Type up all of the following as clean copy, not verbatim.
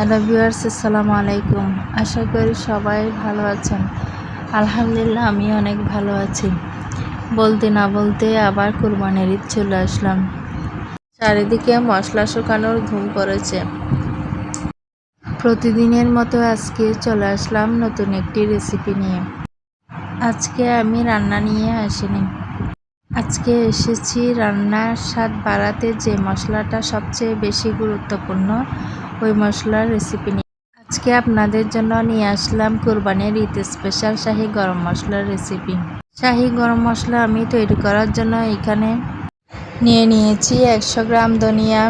Hello viewers, আসসালামু আলাইকুম। আশা করি সবাই ভালো আছেন। আলহামদুলিল্লাহ আমি অনেক ভালো আছি। বলতে না বলতে আবার কুরবানির ঈদ চলে আসলাম। চারিদিকে মশলা শুকানোর ধুম পড়েছে। প্রতিদিনের মতো আজকে চলে আসলাম নতুন একটি রেসিপি নিয়ে। আজকে আমি রান্না নিয়ে আসিনি। আজকে এসেছি রান্নার স্বাদ বাড়াতে যে মশলাটা সবচেয়ে বেশি গুরুত্বপূর্ণ, ওই মশলার রেসিপি নিয়ে। আজকে আপনাদের জন্য নিয়ে আসলাম কুরবানির ঈদ স্পেশাল শাহি গরম মশলার রেসিপি। শাহি গরম মশলা আমি তৈরি করার জন্য এখানে নিয়ে নিয়েছি 100 গ্রাম ধনিয়া,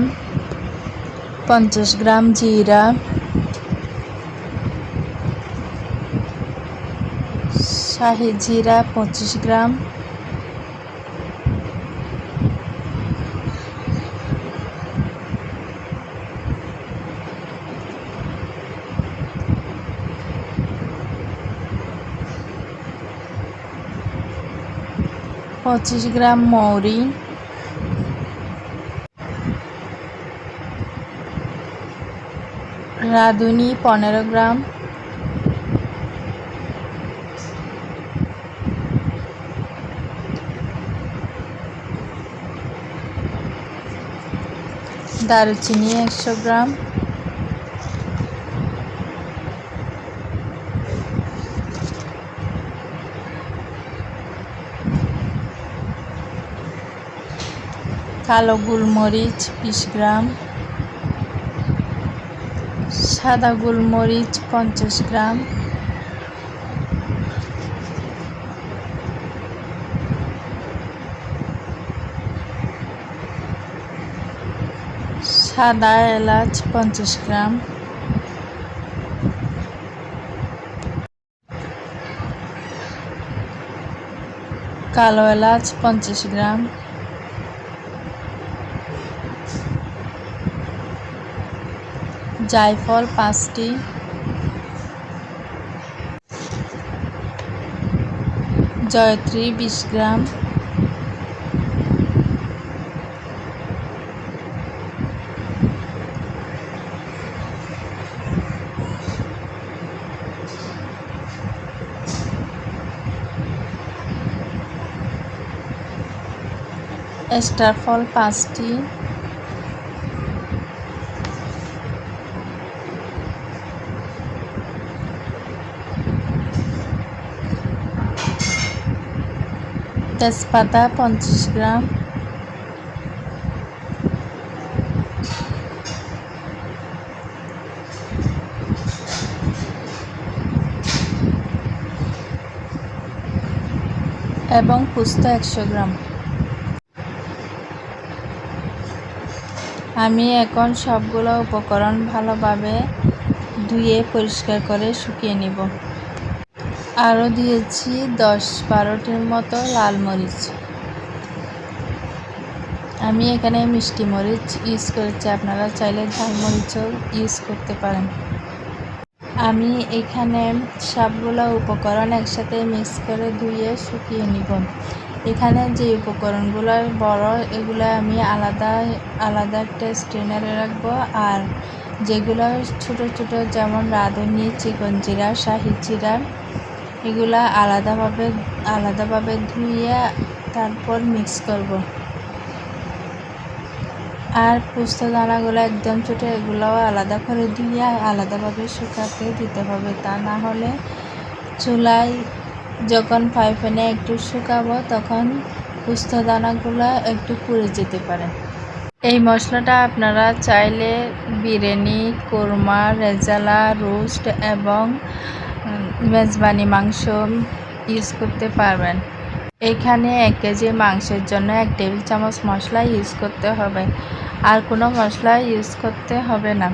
50 গ্রাম জিরা, শাহি জিরা 25 গ্রাম, মৌরি, রাঁধুনি 15 গ্রাম, দারুচিনি 100 গ্রাম, কালো গোলমরিচ 20 গ্রাম, সাদা গোলমরিচ 50 গ্রাম, সাদা এলাচ 50 গ্রাম, কালো এলাচ 50 গ্রাম, জায়ফল 5টি, জয়ত্রী 20 গ্রাম, স্টার ফল 5টি, তেজপাতা 50 গ্রাম, এবং পোস্ত 100 গ্রাম। আমি এখন সবগুলো উপকরণ ভালোভাবে ধুয়ে পরিষ্কার করে শুকিয়ে নিব। আরও দিয়েছি 10-12টির মতো লাল মরিচ। আমি এখানে মিষ্টি মরিচ ইউজ করেছি, আপনারা চাইলে ঝাল মরিচও ইউজ করতে পারেন। আমি এখানে সবগুলো উপকরণ একসাথে মিক্স করে ধুয়ে শুকিয়ে নিব। এখানে যে উপকরণগুলো বড়, এগুলো আমি আলাদা একটা স্ট্রেনারে রাখবো, আর যেগুলো ছোট ছোট যেমন রাঁধুনি, চিকন জিরা, শাহি জিরা, এগুলা আলাদাভাবে ধুয়ে তারপর মিক্স করব। আর পোস্ত দানাগুলো একদম ছোটো, এগুলোও আলাদা করে ধুয়ে আলাদাভাবে শুকাতে দিতে হবে। তা না হলে চুলায় যখন ফ্রাই প্যানে একটু শুকাবো তখন পোস্ত দানাগুলো একটু পুড়ে যেতে পারে। এই মশলাটা আপনারা চাইলে বিরিয়ানি, কোরমা, রেজালা, রোস্ট এবং মেজবানি মাংস ইউজ করতে পারবেন। এখানে 1 কেজি মাংসের জন্য 1 টেবিল চামচ মশলা ইউজ করতে হবে, আর কোনো মশলা ইউজ করতে হবে না।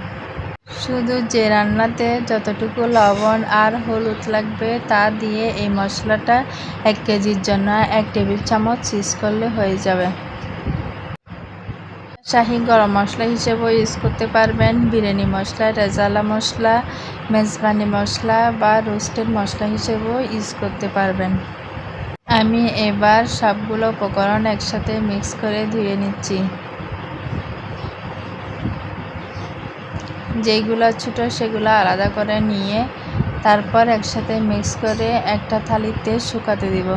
শুধু যে রান্নাতে যতটুকু লবণ আর হলুদ লাগবে তা দিয়ে এই মশলাটা 1 কেজির জন্য 1 টেবিল চামচ ইউজ করলে হয়ে যাবে। শাহি গরম মশলা হিসেবেও ইউজ করতে পারবেন, বিরিয়ানি মশলা, রেজালা মশলা, মেজবানি মশলা বা রোস্টেড মশলা হিসেবেও ইউজ করতে পারবেন। আমি এবার সবগুলো উপকরণ একসাথে মিক্স করে ধুয়ে নিচ্ছি। যেইগুলো ছোটো সেগুলো আলাদা করে নিয়ে তারপর একসাথে মিক্স করে একটা থালিতে শুকাতে দিব।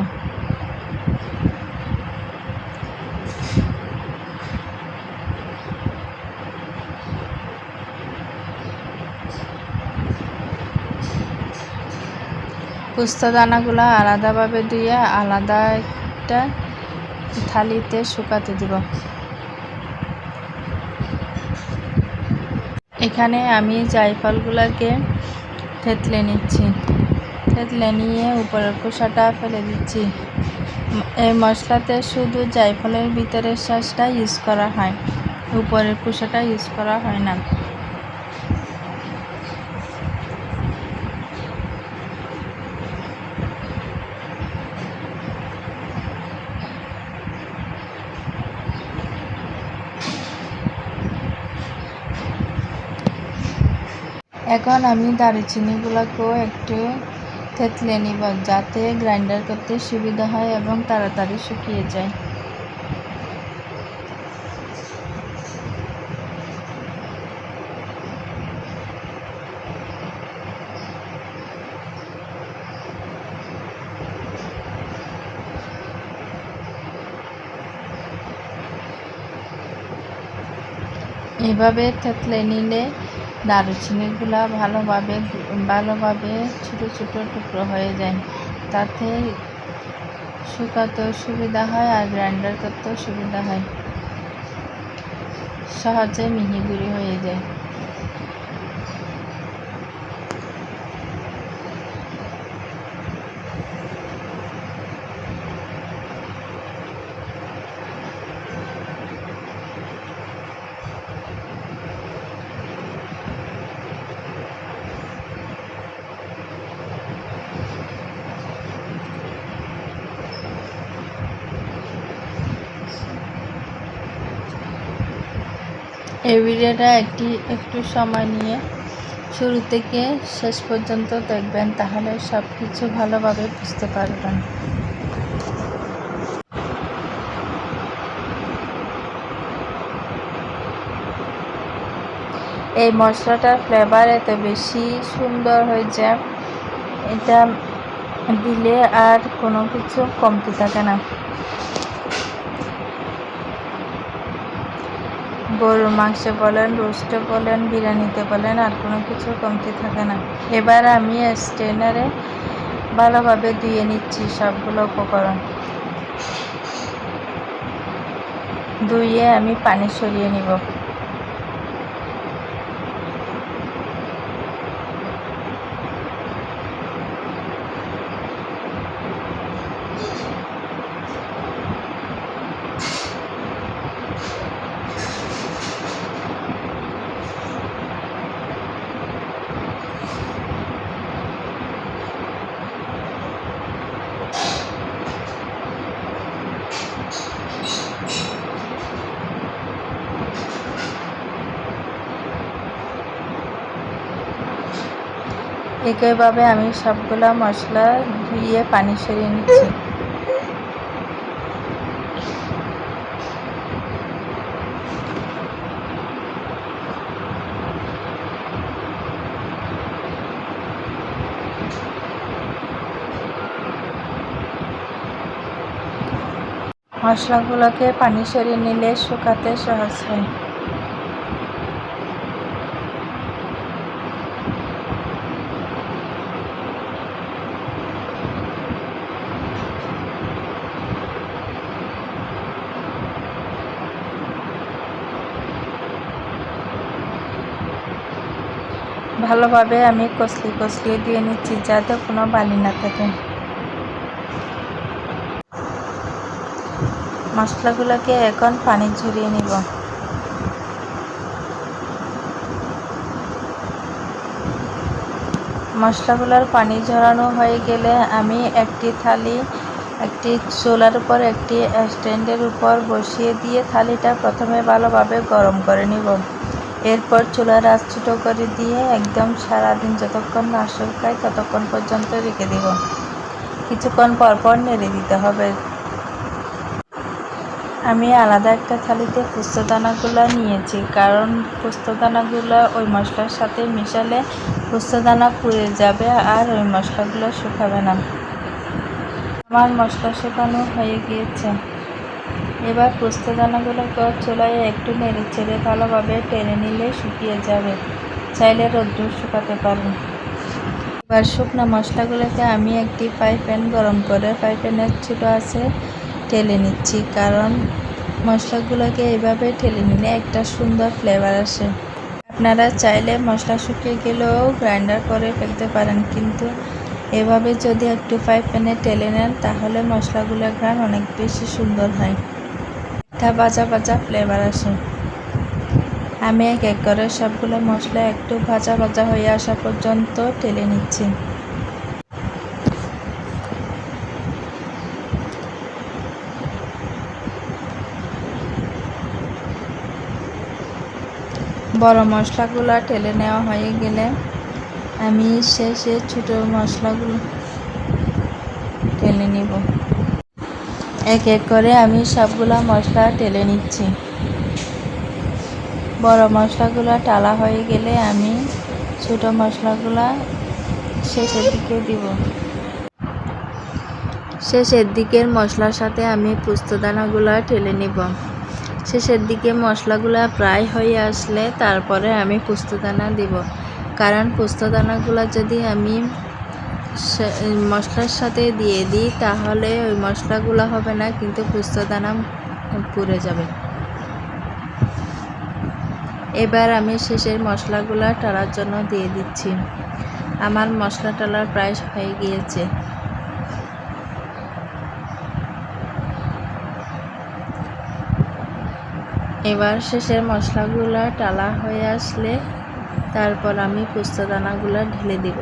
পোস্ত দানাগুলো আলাদাভাবে ধুয়ে আলাদা একটা থালিতে শুকাতে দিব। এখানে আমি জায়ফলগুলোকে থেতলে নিচ্ছি। থেতলে নিয়ে উপরের খোসাটা ফেলে দিচ্ছি। এই মশলাতে শুধু জায়ফলের ভিতরের শাঁসটা ইউজ করা হয়, উপরের খোসাটা ইউজ করা হয় না। এখন আমি দারুচিনিগুলোকেও একটু থেতলে নিব, যাতে গ্রাইন্ডার করতে সুবিধা হয় এবং তাড়াতাড়ি শুকিয়ে যায়। এভাবে থেতলে নিলে দারুচিনিগুলো ভালোভাবে ছোটো ছোটো টুকরো হয়ে যায়। তাতে শুকাতেও সুবিধা হয় আর গ্রাইন্ডার করতেও সুবিধা হয়, সহজে মিহি গুঁড়ি হয়ে যায়। এই ভিডিওটা একটু সময় নিয়ে শুরু থেকে শেষ পর্যন্ত দেখবেন, তাহলে সব কিছু ভালোভাবে বুঝতে পারবেন। এই মশলাটার ফ্লেভার এত বেশি সুন্দর হয়েছে, এটা দিলে আর কোনো কিছু কমতি থাকে না। গরুর মাংসে বলেন, রোস্টে বলেন, বিরিয়ানিতে বলেন, আর কোনো কিছু কমতি থাকে না। এবার আমি স্ট্রেনারে ভালোভাবে ধুয়ে নিচ্ছি সবগুলো উপকরণ। ধুয়ে আমি পানি সরিয়ে নিব। একইভাবে আমি সবগুলা মশলা ধুয়ে পানি সরিয়ে নিচ্ছি। মশলাগুলোকে পানি সরিয়ে নিলে শুকাতে সহজ হয়। ভালোভাবে আমি কষলিয়ে দিয়ে নিচ্ছি, যাতে কোনো বালি না থাকে। মশলাগুলোকে এখন পানি ঝরিয়ে নিব। মশলাগুলোর পানি ঝরানো হয়ে গেলে আমি একটি চুলার উপর একটি স্ট্যান্ডের উপর বসিয়ে দিয়ে থালিটা প্রথমে ভালোভাবে গরম করে নিব। এরপর চুলার আঁচ ছোটো করে দিয়ে একদম সারাদিন যতক্ষণ না শুকায় ততক্ষণ পর্যন্ত রেখে দেব। কিছুক্ষণ পরপর নেড়ে দিতে হবে। আমি আলাদা একটা থালিতে পোস্তদানাগুলো নিয়েছি, কারণ পোস্তদানাগুলো ওই মশলার সাথে মিশালে পোস্তদানা পুড়ে যাবে আর ওই মশলাগুলো শুকাবে না। আমার মশলা শুকানো হয়ে গিয়েছে। এবার পোস্তদানাগুলোকে চুলায় একটু নেড়ে চেড়ে ভালোভাবে টেনে নিলে শুকিয়ে যাবে। চাইলে রোদ্দুর শুকাতে পারেন। এবার শুকনো মশলাগুলোকে আমি একটি ফ্রাই প্যান গরম করে ফ্রাই প্যানের ছোটো আছে ঢেলে নিচ্ছি, কারণ মশলাগুলোকে এইভাবে ঢেলে নিলে একটা সুন্দর ফ্লেভার আসে। আপনারা চাইলে মশলা শুকিয়ে গেলেও গ্রাইন্ডার করে ফেলতে পারেন, কিন্তু এভাবে যদি একটু ফ্রাই প্যানে ঢেলে নেন তাহলে মশলাগুলোর ঘ্রাণ অনেক বেশি সুন্দর হয়, একটা ভাজা ভাজা ফ্লেভার আসে। আমি এক এক করে সবগুলো মশলা একটু ভাজা ভাজা হয়ে আসা পর্যন্ত ঢেলে নিচ্ছি। বড় মশলাগুলো ঢেলে নেওয়া হয়ে গেলে আমি শেষে ছোটো মশলাগুলো ঢেলে নিব। এক এক করে আমি সবগুলো মশলা ঢেলে নিচ্ছি। বড় মশলাগুলো ঢালা হয়ে গেলে আমি ছোটো মশলাগুলো শেষের দিকে দিব। শেষের দিকের মশলার সাথে আমি পোস্তদানাগুলো ঢেলে নিব। শেষের দিকে মশলাগুলো প্রায় হয়ে আসলে তারপরে আমি পোস্তদানা দিব, কারণ পোস্তদানাগুলো যদি আমি মশলার সাথে দিয়ে দিই তাহলে ওই মশলাগুলো হবে না, কিন্তু পোস্তদানা পুড়ে যাবে। এবার আমি শেষের মশলাগুলো টালার জন্য দিয়ে দিচ্ছি। আমার মশলা টালার প্রায় হয়ে গিয়েছে। এবার শেষের মশলাগুলো টালা হয়ে আসলে তারপর আমি পোস্তদানাগুলো ঢেলে দিব।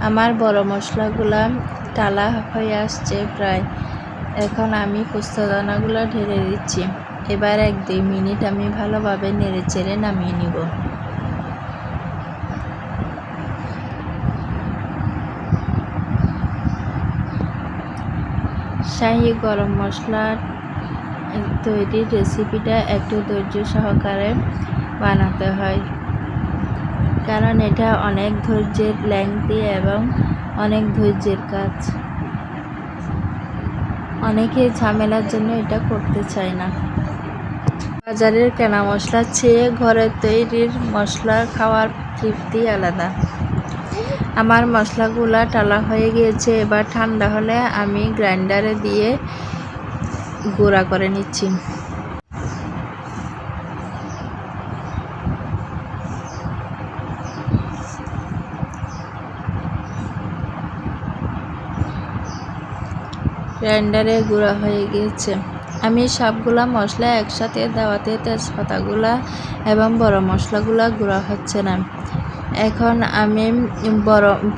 আমার বড় মশলাগুলো টালা হয়ে আসছে প্রায়। এখন আমি পোস্তদানাগুলো ঢেলে দিচ্ছি। এবার 1-2 মিনিট আমি ভালোভাবে নেড়ে চেড়ে নামিয়ে নিব। শাহি গরম মশলা তৈরির রেসিপিটা একটু ধৈর্য সহকারে বানাতে হয়, কারণ এটা অনেক ধৈর্যের লেংথি এবং অনেক ধৈর্যের কাজ। অনেকে ঝামেলার জন্য এটা করতে চায় না। বাজারের কেনা মশলার চেয়ে ঘরের তৈরির মশলা খাওয়ার তৃপ্তি আলাদা। আমার মশলাগুলো টালা হয়ে গিয়েছে। এবার ঠান্ডা হলে আমি গ্রাইন্ডারে দিয়ে গুঁড়া করে নিচ্ছি। গ্রাইন্ডারে গুঁড়া হয়ে গিয়েছে। আমি সবগুলা মশলা একসাথে দেওয়াতে তেজপাতাগুলা এবং বড় মশলাগুলা গুঁড়া হচ্ছে না। এখন আমি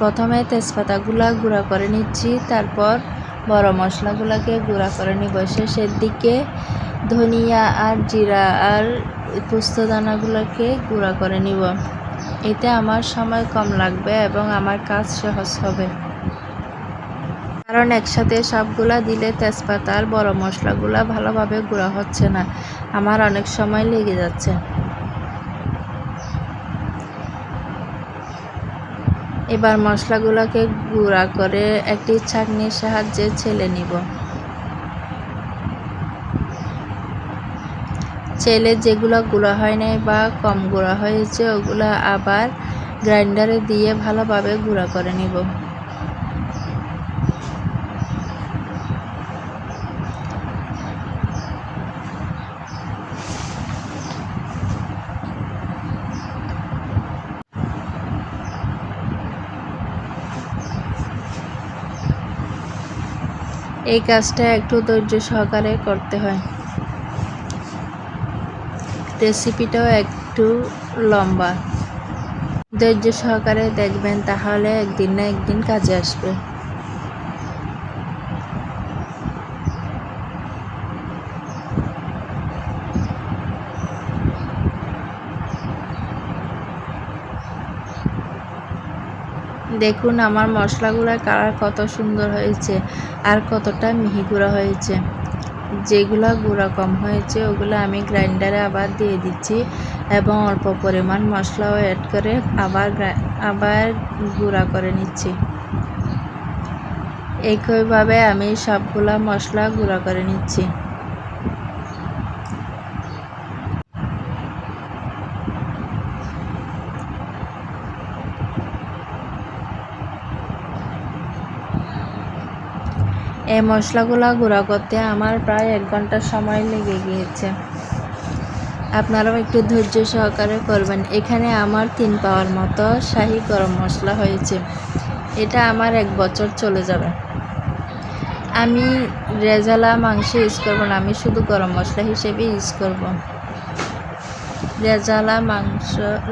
প্রথমে তেজপাতাগুলা গুঁড়া করে নিচ্ছি, তারপর বড় মশলাগুলোকে গুঁড়া করে নিব। শেষের দিকে ধনিয়া আর জিরা আর পোস্তদানাগুলোকে গুঁড়া করে নিব। এতে আমার সময় কম লাগবে এবং আমার কাজ সহজ হবে, কারণ একসাথে সবগুলা দিলে তেজপাতা আর বড় মশলাগুলা ভালোভাবে গুঁড়া হচ্ছে না, আমার অনেক সময় লেগে যাচ্ছে। এবার মশলাগুলোকে গুঁড়া করে একটি ছাঁকনির সাহায্যে ছেলে নিব। ছেলে যেগুলো গুঁড়া হয় নাই বা কম গুঁড়া হয়েছে ওগুলো আবার গ্রাইন্ডারে দিয়ে ভালোভাবে গুঁড়া করে নিব। এই কাজটা একটু ধৈর্য সহকারে করতে হয়। রেসিপিটাও একটু লম্বা, ধৈর্য সহকারে দেখবেন, তাহলে একদিন না একদিন কাজে আসবে। দেখুন আমার মশলাগুলোর কালার কত সুন্দর হয়েছে আর কতটা মিহি গুঁড়া হয়েছে। যেগুলো গুঁড়া কম হয়েছে ওগুলো আমি গ্রাইন্ডারে আবার দিয়ে দিচ্ছি এবং অল্প পরিমাণ মশলাও অ্যাড করে আবার গুঁড়া করে নিচ্ছি। একইভাবে আমি সবগুলা মশলা গুঁড়া করে নিচ্ছি। এই মশলাগুলো গুঁড়া করতে আমার প্রায় 1 ঘন্টা সময় লেগে গিয়েছে। আপনারাও একটু ধৈর্য সহকারে করবেন। এখানে আমার 3 পাওয়ার মতো শাহি গরম মশলা হয়েছে। এটা আমার 1 বছর চলে যাবে। আমি রেজালা মাংস ইউজ করব না, আমি শুধু গরম মশলা হিসেবে ইউজ করব।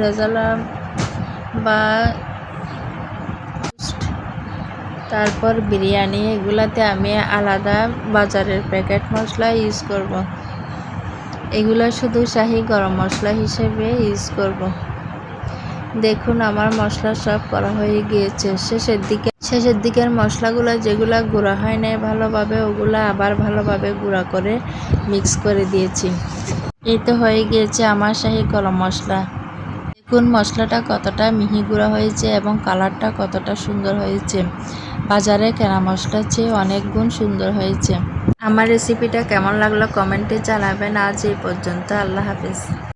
রেজালা বা তারপর বিরিয়ানি এগুলাতে আমি আলাদা বাজারের প্যাকেট মশলা ইউজ করব। এগুলো শুধু শাহি গরম মশলা হিসেবে ইউজ করব। দেখুন আমার মশলা সব করা হয়ে গিয়েছে। শেষের দিকের মশলাগুলো যেগুলো গুঁড়া হয় নাই ভালোভাবে ওগুলো আবার ভালোভাবে গুঁড়া করে মিক্স করে দিয়েছি। এই তো হয়ে গিয়েছে আমার শাহি গরম মশলা। দেখুন মশলাটা কতটা মিহি গুঁড়া হয়েছে এবং কালারটা কতটা সুন্দর হয়েছে। বাজারে কেনা মশলার চেয়ে অনেক গুণ সুন্দর হয়েছে। আমার রেসিপিটা কেমন লাগলো কমেন্টে জানাবেন। আজ এই পর্যন্ত। আল্লাহ হাফেজ।